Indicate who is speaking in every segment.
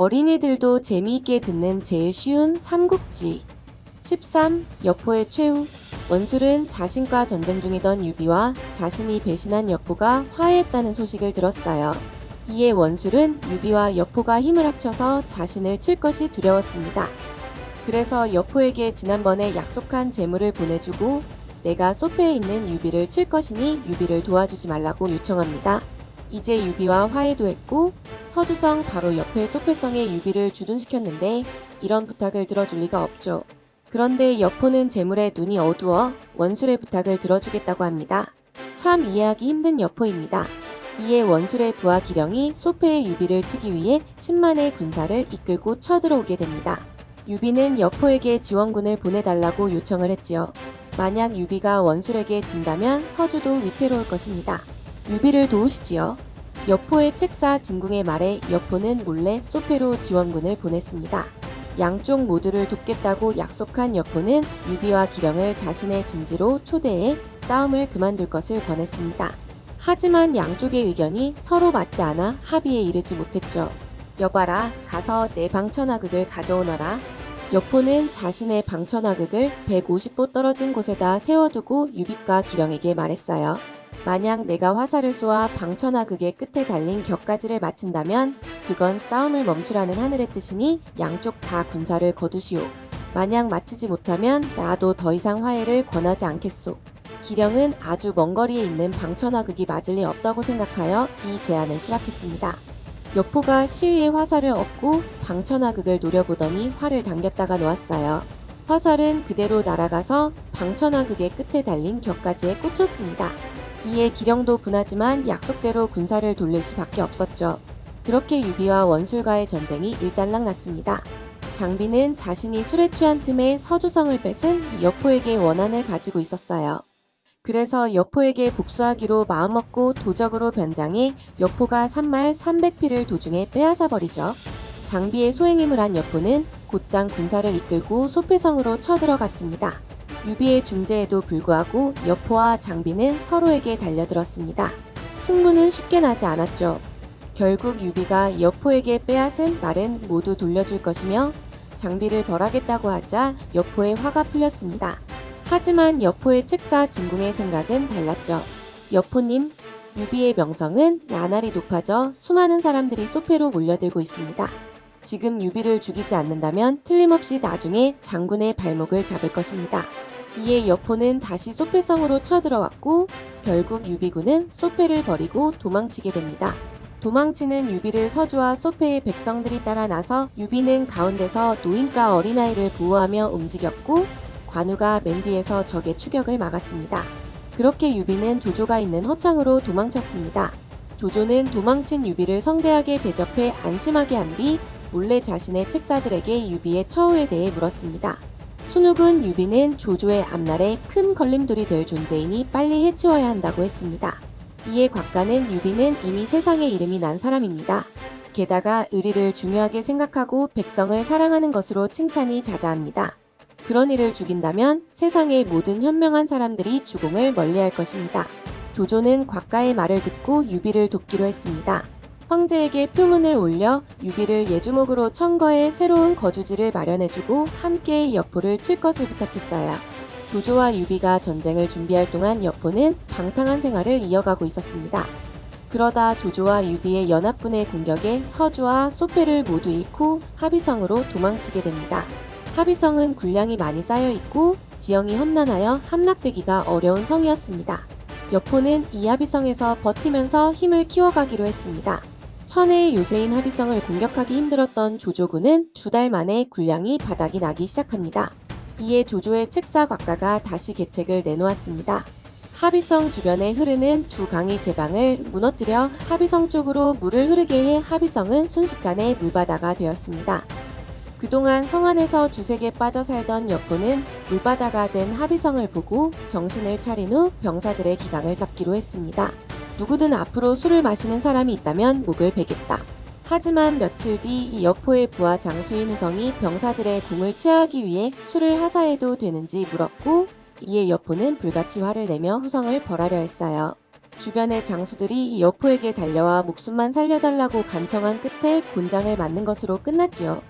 Speaker 1: 어린이들도 재미있게 듣는 제일 쉬운 삼국지. 13. 여포의 최후. 원술은 자신과 전쟁 중이던 유비와 자신이 배신한 여포가 화해했다는 소식을 들었어요. 이에 원술은 유비와 여포가 힘을 합쳐서 자신을 칠 것이 두려웠습니다. 그래서 여포에게 지난번에 약속한 재물을 보내주고 내가 소패에 있는 유비를 칠 것이니 유비를 도와주지 말라고 요청합니다. 이제 유비와 화해도 했고 서주성 바로 옆에 소패성에 유비를 주둔시켰는데 이런 부탁을 들어줄 리가 없죠. 그런데 여포는 재물에 눈이 어두워 원술의 부탁을 들어주겠다고 합니다. 참 이해하기 힘든 여포입니다. 이에 원술의 부하 기령이 소패의 유비를 치기 위해 10만의 군사를 이끌고 쳐들어오게 됩니다. 유비는 여포에게 지원군을 보내달라고 요청을 했지요. 만약 유비가 원술에게 진다면 서주도 위태로울 것입니다. 유비를 도우시지요. 여포의 책사 진궁의 말에 여포는 몰래 소패로 지원군을 보냈습니다. 양쪽 모두를 돕겠다고 약속한 여포는 유비와 기령을 자신의 진지로 초대해 싸움을 그만둘 것을 권했습니다. 하지만 양쪽의 의견이 서로 맞지 않아 합의에 이르지 못했죠. 여봐라, 가서 내 방천하극을 가져오너라. 여포는 자신의 방천하극을 150보 떨어진 곳에다 세워두고 유비과 기령에게 말했어요. 만약 내가 화살을 쏘아 방천하극의 끝에 달린 격가지를 맞춘다면 그건 싸움을 멈추라는 하늘의 뜻이니 양쪽 다 군사를 거두시오. 만약 맞히지 못하면 나도 더 이상 화해를 권하지 않겠소. 기령은 아주 먼 거리에 있는 방천하극이 맞을 리 없다고 생각하여 이 제안을 수락했습니다. 여포가 시위에 화살을 얻고 방천하극을 노려보더니 활을 당겼다가 놓았어요. 화살은 그대로 날아가서 방천하극의 끝에 달린 격가지에 꽂혔습니다. 이에 기령도 분하지만 약속대로 군사를 돌릴 수밖에 없었죠. 그렇게 유비와 원술과의 전쟁이 일단락 났습니다. 장비는 자신이 술에 취한 틈에 서주성을 뺏은 여포에게 원한을 가지고 있었어요. 그래서 여포에게 복수하기로 마음먹고 도적으로 변장해 여포가 산말 300피를 도중에 빼앗아버리죠. 장비의 소행임을 한 여포는 곧장 군사를 이끌고 소패성으로 쳐들어갔습니다. 유비의 중재에도 불구하고 여포와 장비는 서로에게 달려들었습니다. 승부는 쉽게 나지 않았죠. 결국 유비가 여포에게 빼앗은 말은 모두 돌려줄 것이며 장비를 벌하겠다고 하자 여포의 화가 풀렸습니다. 하지만 여포의 책사 진궁의 생각은 달랐죠. 여포님, 유비의 명성은 나날이 높아져 수많은 사람들이 소패로 몰려들고 있습니다. 지금 유비를 죽이지 않는다면 틀림없이 나중에 장군의 발목을 잡을 것입니다. 이에 여포는 다시 소패성으로 쳐들어왔고 결국 유비군은 소패를 버리고 도망치게 됩니다. 도망치는 유비를 서주와 소패의 백성들이 따라 나서 유비는 가운데서 노인과 어린아이를 보호하며 움직였고 관우가 맨 뒤에서 적의 추격을 막았습니다. 그렇게 유비는 조조가 있는 허창으로 도망쳤습니다. 조조는 도망친 유비를 성대하게 대접해 안심하게 한 뒤 몰래 자신의 책사들에게 유비의 처우에 대해 물었습니다. 순욱은 유비는 조조의 앞날에 큰 걸림돌이 될 존재이니 빨리 해치워야 한다고 했습니다. 이에 곽가는 유비는 이미 세상에 이름이 난 사람입니다. 게다가 의리를 중요하게 생각하고 백성을 사랑하는 것으로 칭찬이 자자합니다. 그런 이를 죽인다면 세상의 모든 현명한 사람들이 주공을 멀리할 것입니다. 조조는 곽가의 말을 듣고 유비를 돕기로 했습니다. 황제에게 표문을 올려 유비를 예주목으로 청거해 새로운 거주지를 마련해주고 함께 여포를 칠 것을 부탁했어요. 조조와 유비가 전쟁을 준비할 동안 여포는 방탕한 생활을 이어가고 있었습니다. 그러다 조조와 유비의 연합군의 공격에 서주와 소패를 모두 잃고 합의성으로 도망치게 됩니다. 합의성은 군량이 많이 쌓여있고 지형이 험난하여 함락되기가 어려운 성이었습니다. 여포는 이 합의성에서 버티면서 힘을 키워가기로 했습니다. 천혜의 요새인 합의성을 공격하기 힘들었던 조조군은 2달 만에 군량이 바닥이 나기 시작합니다. 이에 조조의 책사 곽가가 다시 계책을 내놓았습니다. 합의성 주변에 흐르는 두 강의 제방을 무너뜨려 합의성 쪽으로 물을 흐르게 해 합의성은 순식간에 물바다가 되었습니다. 그동안 성 안에서 주색에 빠져 살던 여포는 물바다가 된 합의성을 보고 정신을 차린 후 병사들의 기강을 잡기로 했습니다. 누구든 앞으로 술을 마시는 사람이 있다면 목을 베겠다. 하지만 며칠 뒤 이 여포의 부하 장수인 후성이 병사들의 공을 취하기 위해 술을 하사해도 되는지 물었고 이에 여포는 불같이 화를 내며 후성을 벌하려 했어요. 주변의 장수들이 여포에게 달려와 목숨만 살려달라고 간청한 끝에 곤장을 맞는 것으로 끝났지요.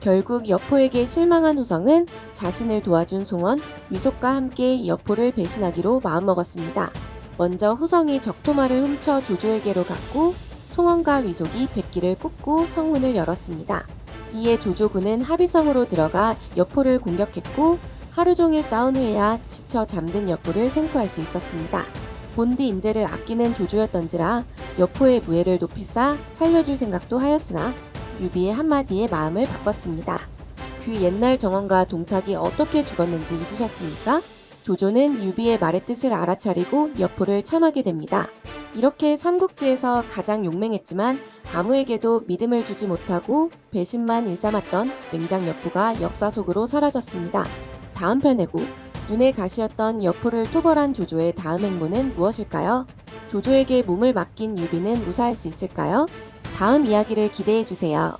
Speaker 1: 결국 여포에게 실망한 후성은 자신을 도와준 송원, 위속과 함께 여포를 배신하기로 마음먹었습니다. 먼저 후성이 적토마를 훔쳐 조조에게로 갔고 송원과 위속이 백기를 꽂고 성문을 열었습니다. 이에 조조군은 합의성으로 들어가 여포를 공격했고 하루 종일 싸운 후에야 지쳐 잠든 여포를 생포할 수 있었습니다. 본디 인재를 아끼는 조조였던지라 여포의 무예를 높이 쌓아 살려줄 생각도 하였으나 유비의 한마디에 마음을 바꿨습니다. 그 옛날 정원과 동탁이 어떻게 죽었는지 잊으셨습니까? 조조는 유비의 말의 뜻을 알아차리고 여포를 참하게 됩니다. 이렇게 삼국지에서 가장 용맹했지만 아무에게도 믿음을 주지 못하고 배신만 일삼았던 맹장 여포가 역사 속으로 사라졌습니다. 다음 편에고 눈의 가시였던 여포를 토벌한 조조의 다음 행보는 무엇일까요? 조조에게 몸을 맡긴 유비는 무사할 수 있을까요? 다음 이야기를 기대해 주세요.